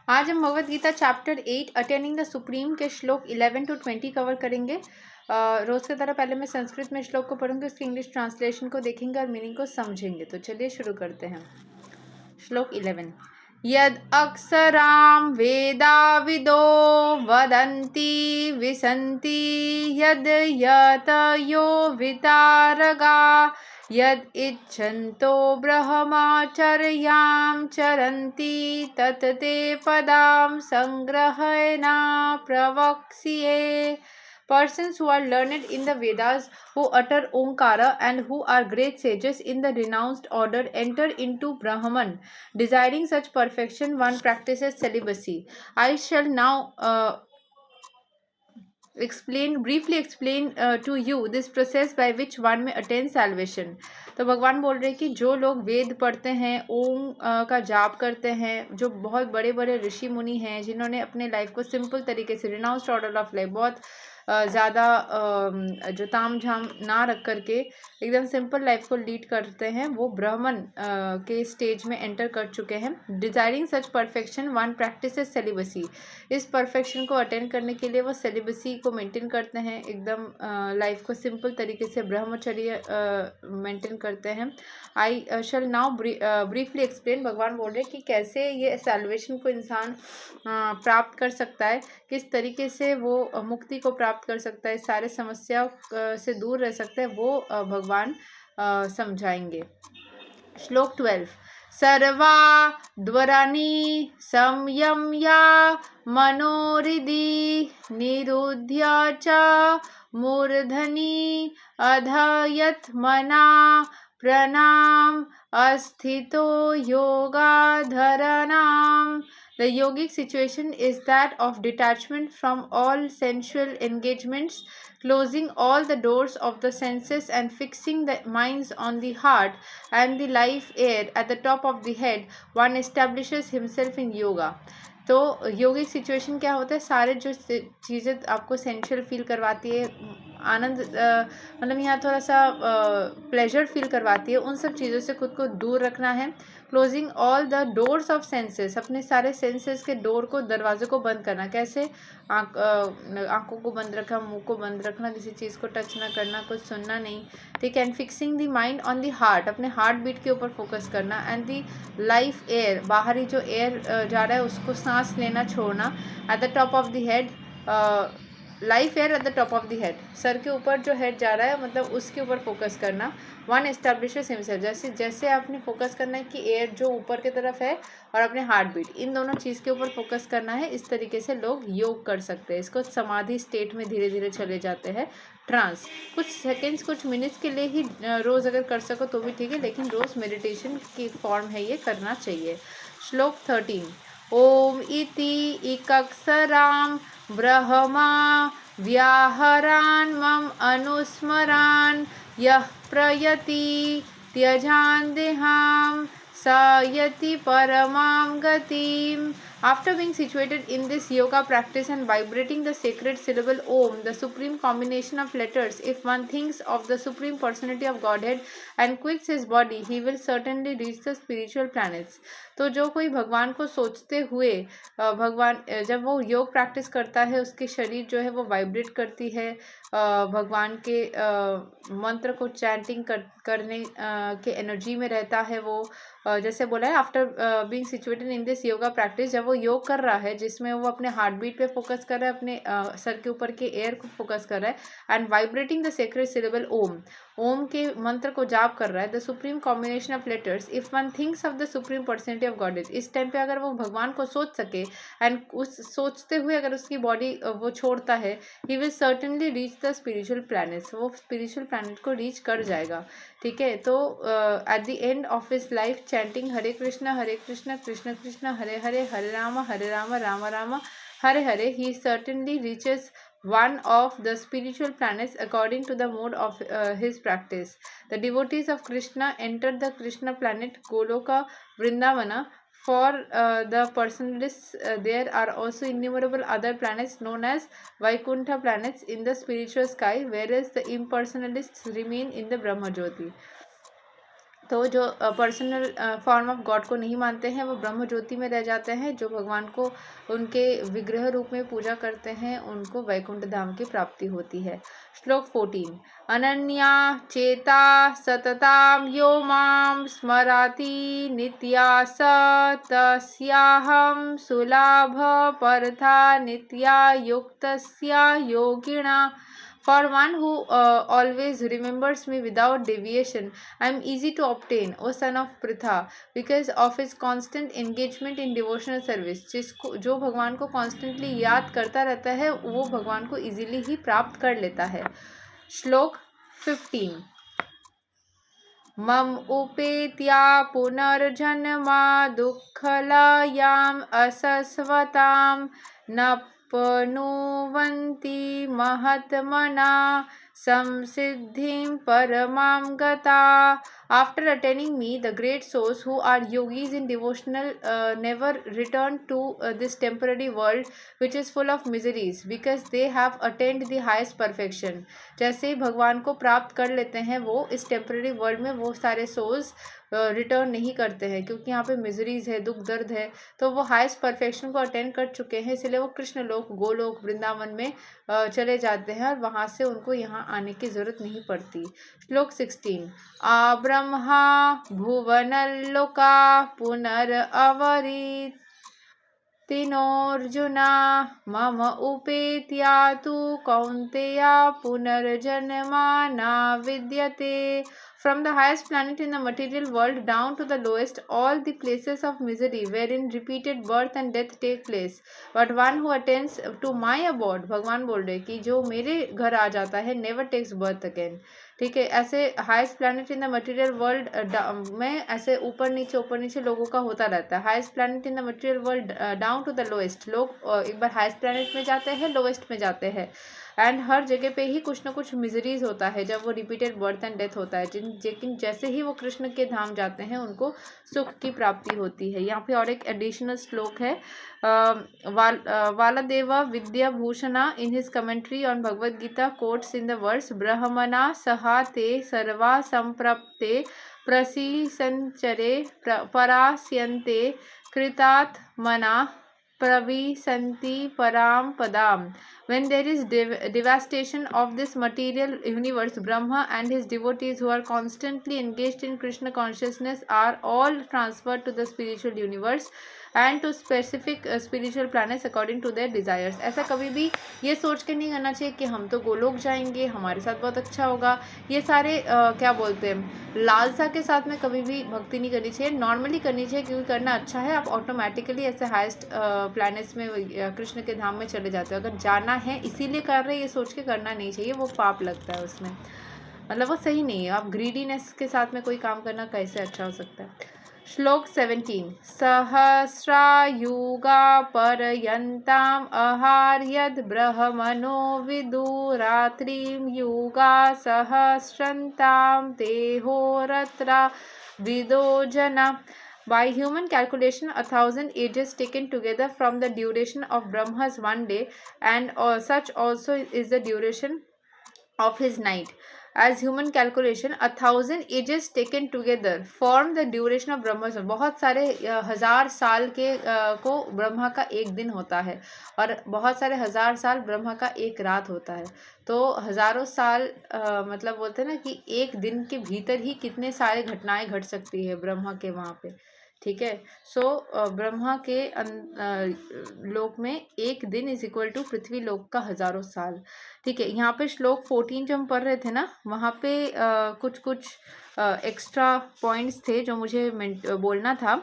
आज हम Bhagavad Gita chapter 8 attaining the supreme के श्लोक 11 to 20 कवर करेंगे। रोज़ की तरह पहले मैं संस्कृत में श्लोक को पढ़ूंगी, उसकी इंग्लिश ट्रांसलेशन को देखेंगे और मीनिंग को समझेंगे। तो चलिए शुरू करते हैं। श्लोक 11। यद अक्षराम वेदाविदो वदन्ति विसन्ति यद यतयो वितारगा यद इच्छन्तो ब्रह्मचर्यां चरन्ति तत् ते पदां संग्रहेण प्रवक्ष्ये। Persons who are learned in the Vedas, who utter Omkara, and who are great sages in the renounced order, enter into Brahman. Desiring such perfection, one practices celibacy. I shall now briefly explain to you this process by which one may attain salvation. तो भगवान बोल रहे हैं कि जो लोग वेद पढ़ते हैं, ओम का जाप करते हैं, जो बहुत बड़े बड़े ऋषि मुनि हैं, जिन्होंने अपने लाइफ को सिंपल तरीके से रिनाउंस्ड ऑर्डर ऑफ लाइफ, बहुत ज़्यादा जो ताम झाम ना रख करके एकदम सिंपल लाइफ को लीड करते हैं, वो ब्राह्मण के स्टेज में एंटर कर चुके हैं। डिजायरिंग सच परफेक्शन वन प्रैक्टिसेस सेलिबसी। इस परफेक्शन को अटेंड करने के लिए वो सेलिबसी को मेंटेन करते हैं, एकदम लाइफ को सिंपल तरीके से ब्रह्मचर्य मेंटेन करते हैं। आई शैल नाउ ब्रीफली एक्सप्लेन। भगवान बोल रहे हैं कि कैसे ये सैल्वेशन को इंसान प्राप्त कर सकता है, किस तरीके से वो मुक्ति को प्राप्त कर सकता है, सारे समस्या से दूर रह सकता है, वो भगवान समझाएंगे। श्लोक 12। सर्वा द्वरानि संयम्या मनोहृदि निरुध्य च मूर्धनि अधयत् मना प्रणाम अस्थितो योगाधरणाम। The yogic situation is that of detachment from all sensual engagements, closing all the doors of the senses and fixing the minds on the heart and the life air at the top of the head, one establishes himself in yoga. तो योगिक situation क्या होता है? सारे जो चीज़ें आपको sensual feel करवाती है, आनंद मतलब यहाँ थोड़ा सा प्लेजर फील करवाती है, उन सब चीज़ों से खुद को दूर रखना है। Closing all the doors of senses, अपने सारे सेंसेस के डोर को, दरवाजे को बंद करना। कैसे? आँखों को बंद रखना, मुंह को बंद रखना, किसी चीज़ को टच ना करना, कुछ सुनना नहीं, ठीक है। And fixing the mind on the heart, अपने हार्ट बीट के ऊपर फोकस करना। एंड द लाइफ एयर, बाहरी जो एयर जा रहा है उसको सांस लेना छोड़ना। At the top of the head, life air at the top of the head, sir के ऊपर जो हेड जा रहा है मतलब उसके ऊपर फोकस करना। वन एस्टेब्लिशेस हिमसेल्फ, जैसे आपने फोकस करना है कि एयर जो ऊपर की तरफ है और अपने हार्ट बीट, इन दोनों चीज़ के ऊपर फोकस करना है। इस तरीके से लोग योग कर सकते हैं। इसको समाधि स्टेट में धीरे धीरे चले जाते हैं, ट्रांस। कुछ सेकेंड्स, कुछ मिनट्स के लिए ही रोज़ अगर कर सको तो भी ठीक है, लेकिन रोज़ मेडिटेशन की फॉर्म है, ये करना चाहिए। श्लोक 13। ओम इति इकक्षरां ब्रह्मा व्याहरान् मम अनुस्मरान् यः प्रयति त्यजान् देहां स यति परमां गतिम्। After being situated in this yoga practice and vibrating the sacred syllable Om, the supreme combination of letters, if one thinks of the supreme personality of Godhead and quits his body, he will certainly reach the spiritual planets. तो जो कोई भगवान को सोचते हुए भगवान, जब वो योग प्रैक्टिस करता है, उसके शरीर जो है वो वाइब्रेट करती है, भगवान के मंत्र को चैंटिंग करने के एनर्जी में रहता है वो। जैसे बोला है, after being situated in this yoga practice, जब वो योग कर रहा है जिसमें वो अपने हार्ट बीट पे फोकस कर रहा है, अपने सर के ऊपर के एयर को फोकस कर रहा है, and vibrating the sacred syllable Om, Om के मंत्र को जाप कर रहा है, the supreme combination of letters, if one thinks of the supreme personality of God, इस टाइम पे अगर वो भगवान को सोच सके एंड उस सोचते हुए अगर उसकी बॉडी वो छोड़ता है, he will certainly reach the spiritual planets, वो स्पिरिचुअल प्लैनेट को रीच कर जाएगा, ठीक है। तो at the end of his life chanting Hare Krishna Krishna Krishna Hare Hare, Hare Ram Ram Ram Hare Hare, he certainly reaches one of the spiritual planets according to the mode of his practice. The devotees of Krishna enter the Krishna planet Goloka Vrindavana. For the personalists, there are also innumerable other planets known as Vaikuntha planets in the spiritual sky, whereas the impersonalists remain in the Brahma Jyoti. तो जो personal form of God को नहीं मानते हैं वो ब्रह्म ज्योति में रह जाते हैं। जो भगवान को उनके विग्रह रूप में पूजा करते हैं उनको वैकुंठ धाम की प्राप्ति होती है। श्लोक 14 अनन्या चेता सतताम यो माम स्मराति नित्या स तस्याहं सुलाभ परथा नित्या युक्तस्या योगिना। For one who always remembers me without deviation, I am easy to obtain, O son of Pritha, because of his constant engagement in devotional service. जिसको जो भगवान को constantly याद करता रहता है वो भगवान को easily ही प्राप्त कर लेता है। श्लोक 15 मम उपेत्या पुनर्जन्मा दुःखलयाम् असस्वतां न पनुवन्ति महत्मना संसिद्धिं परमां गता। After attaining me, the great souls who are yogis in devotional never return to this temporary world which is full of miseries because they have attained the highest perfection. जैसे ही भगवान को प्राप्त कर लेते हैं वो इस टेम्पररी वर्ल्ड में वो सारे सोल्स रिटर्न नहीं करते हैं क्योंकि यहाँ पे मिजरीज है, दुख दर्द है। तो वो हाईएस्ट परफेक्शन को अटेंड कर चुके हैं, इसलिए वो कृष्ण लोक, गोलोक, वृंदावन में चले जाते हैं और वहाँ से उनको यहाँ आने की जरूरत नहीं पड़ती। श्लोक 16 आ ब्रह्मा भुवनल्लोका पुनरअवरी तिनोर्जुना मम उपेत्या तु कौन्तेया पुनर्जन्मा न विद्यते। From the highest planet in the material world down to the lowest, all the places of misery wherein repeated birth and death take place. But one who attains to my abode, भगवान बोल रहे कि जो मेरे घर आ जाता है, never takes birth again. ठीक है, ऐसे highest planet in the material world में ऐसे ऊपर नीचे लोगों का होता रहता है। Highest planet in the material world down to the lowest, लोग एक बार हाईएस्ट प्लैनेट में जाते हैं, लोएस्ट में जाते हैं, एंड हर जगह पे ही कुछ ना कुछ मिजरीज होता है जब वो रिपीटेड बर्थ एंड डेथ होता है। लेकिन जैसे ही वो कृष्ण के धाम जाते हैं उनको सुख की प्राप्ति होती है। यहाँ पे और एक एडिशनल श्लोक है Baladeva Vidyabhushana in his commentary on Bhagavad Gita quotes in the verse ब्रह्मणा सहा ते सर्वा संप्रप्ते प्रसीसंचरे परास्यन्ते कृतात्मना प्रविशन्ति पराम पदाम। When there is devastation of this material universe, Brahma and his devotees who are constantly engaged in Krishna consciousness are all transferred to the spiritual universe and to specific spiritual planets according to their desires. ऐसा कभी भी ये सोच के नहीं करना चाहिए कि हम तो गोलोक जाएंगे, हमारे साथ बहुत अच्छा होगा। ये सारे क्या बोलते हैं, लालसा के साथ में कभी भी भक्ति नहीं करनी चाहिए। नॉर्मली करनी चाहिए क्योंकि करना अच्छा है, आप ऑटोमेटिकली ऐसे हाईएस्ट प्लैनेट्स में कृष्ण के धाम में चले जाते हो। अगर जाना है इसीलिए कर रहे हैं, ये सोच के करना नहीं चाहिए, वो पाप लगता है उसमें, मतलब वो सही नहीं है। आप ग्रीडीनेस के साथ में कोई काम करना कैसे अच्छा हो सकता है। श्लोक 17 सहस्रायुगा पर्यन्ताम् अहार्यद् ब्रह्मणो विदुरात्रिं युगा सहस्रन्तां तेहोरत्रा विदो जना। By human calculation, 1,000 ages taken together from the duration of Brahma's one day, and such also is the duration of his night. As human calculation, 1,000 ages taken together form the duration of Brahma's. बहुत सारे हजार साल के को ब्रह्मा का एक दिन होता है और बहुत सारे हजार साल ब्रह्मा का एक रात होता है। तो हजारों साल मतलब बोलते हैं ना कि एक दिन के भीतर ही कितने सारे घटनाएं घट सकती है ब्रह्मा के वहाँ पे। ठीक है, सो ब्रह्मा के लोक में एक दिन इज इक्वल टू पृथ्वी लोक का हजारों साल। ठीक है, यहाँ पे श्लोक 14 जो हम पढ़ रहे थे ना, वहाँ पे कुछ कुछ एक्स्ट्रा पॉइंट्स थे जो मुझे बोलना था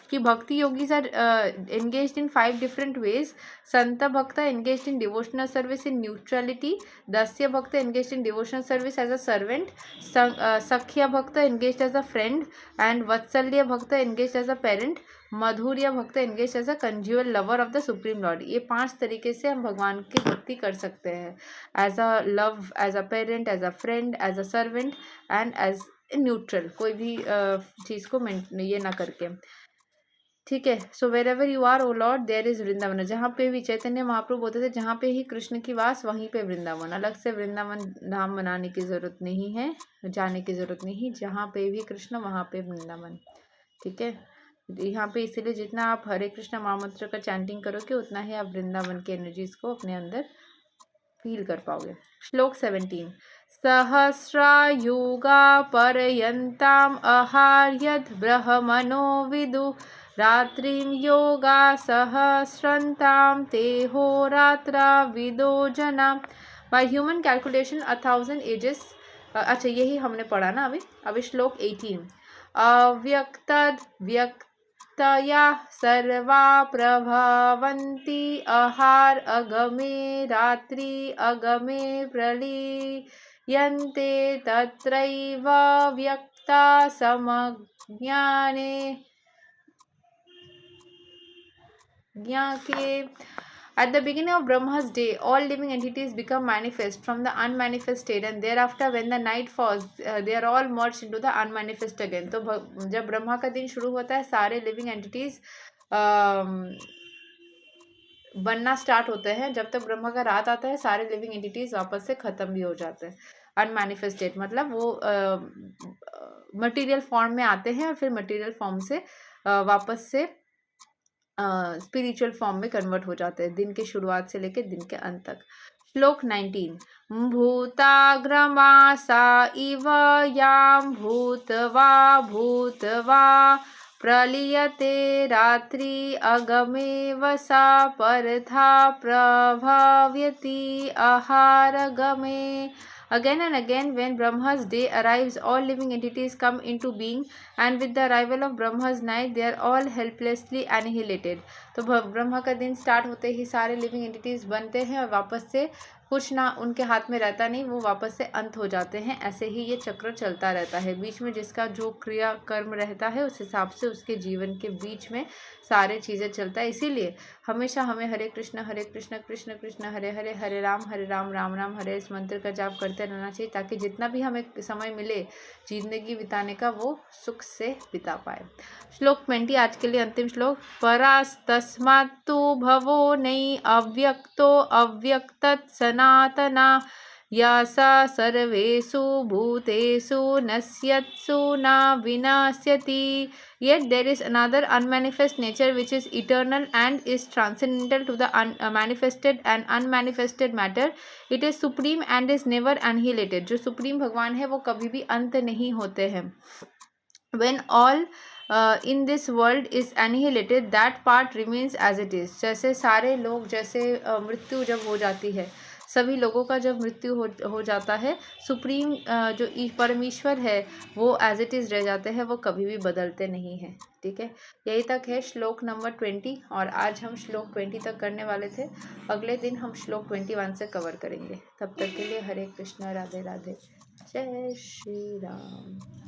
कि bhakti yogis are engaged in 5 different ways. संत भक्त engaged in devotional service in neutrality, दास्य भक्त engaged in devotional service as a servant, सख्य भक्त engaged as a friend, and वत्सल्य भक्त एंगेज्ड एज अ पेरेंट, मधुर्य भक्त engage as a conjugal lover of the supreme Lord. ये 5 तरीके से हम भगवान की भक्ति कर सकते हैं, as a love, as a parent, as a friend, as a servant and as neutral, कोई भी चीज़ को ये ना करके। ठीक है। So wherever you are O lord there is Vrindavan, जहाँ पे भी चैतन्य महाप्रभु बोलते थे जहाँ पे ही कृष्ण की वास वहीं पे वृंदावन, अलग से वृंदावन धाम बनाने की जरूरत नहीं है, जाने की जरूरत नहीं, जहाँ पे भी कृष्ण वहाँ पे वृंदावन। ठीक है, यहाँ पे इसीलिए जितना आप हरे कृष्ण महामंत्र का चैंटिंग करोगे उतना ही आप वृंदावन की एनर्जीज को अपने अंदर फील कर पाओगे। श्लोक 17, सहस्रायुगा पर्यन्ताम अहार्यद् ब्रह्मणो विदु रात्रिं योगा सहस्रंताम तेहोरात्रा विदो जना। By human calculation 1000 ages. अच्छा यही हमने पढ़ा ना अभी श्लोक 18, अव्यक्तद् व्यक्तया सर्वा प्रभवन्ति आहार अगमे रात्रि अगमे प्रलीयन्ते तत्रैव व्यक्ता समज्ञाने ज्ञाके। At the beginning of Brahma's day, all living entities become manifest from the unmanifest state, and thereafter, when the night falls, they are all merged into the unmanifest again. तो जब ब्रह्मा का दिन शुरू होता है सारे लिविंग एंटिटीज बनना start होते हैं, जब तक ब्रह्मा का रात आता है सारे लिविंग एंटिटीज वापस से खत्म भी हो जाते हैं। अनमैनिफेस्ट स्टेट मतलब वो मटेरियल फॉर्म में आते हैं और फिर मटेरियल फॉर्म से वापस से स्पिरिचुअल फॉर्म में कन्वर्ट हो जाते हैं दिन की शुरुआत से लेकर दिन के अंत तक। श्लोक 19, भूताग्रमासा इव याम भूतवा भूतवा प्रलीयते रात्रि अगमे वसा परथा प्रभव्यति आहारगमे। Again and again, when Brahma's day arrives, all living entities come into being, and with the arrival of Brahma's night, they are all helplessly annihilated. तो ब्रह्मा का दिन स्टार्ट होते ही सारे लिविंग एंटिटीज बनते हैं और वापस से कुछ ना उनके हाथ में रहता नहीं, वो वापस से अंत हो जाते हैं। ऐसे ही ये चक्र चलता रहता है, बीच में जिसका जो क्रिया कर्म रहता है उस हिसाब से उसके जीवन के बीच में सारे चीज़ें चलता है। इसीलिए हमेशा हमें हरे कृष्ण कृष्ण कृष्ण हरे हरे, हरे राम राम राम हरे, इस मंत्र का जाप करते रहना चाहिए ताकि जितना भी हमें समय मिले जिंदगी बिताने का वो सुख से बिता पाए। श्लोक 20 आज के लिए अंतिम श्लोक, परास्तस्मात्तु भवो नै अव्यक्तो अव्यक्तत् सनातना यासा सर्वेषु भूतेषु नश्यत्सु न विनश्यति। Yet there is another unmanifest nature which is eternal and is transcendental to the manifested and unmanifested matter. It is supreme and is never annihilated. जो सुप्रीम भगवान है वो कभी भी अंत नहीं होते हैं। When all in this world is annihilated, that part remains as it is. जैसे सारे लोग जैसे मृत्यु जब हो जाती है, सभी लोगों का जब मृत्यु हो जाता है, सुप्रीम जो परमेश्वर है वो एज इट इज़ रह जाते हैं, वो कभी भी बदलते नहीं हैं। ठीक है, यही तक है श्लोक नंबर 20 और आज हम श्लोक 20 तक करने वाले थे। अगले दिन हम श्लोक 21 से कवर करेंगे। तब तक के लिए हरे कृष्ण राधे राधे, जय श्री राम।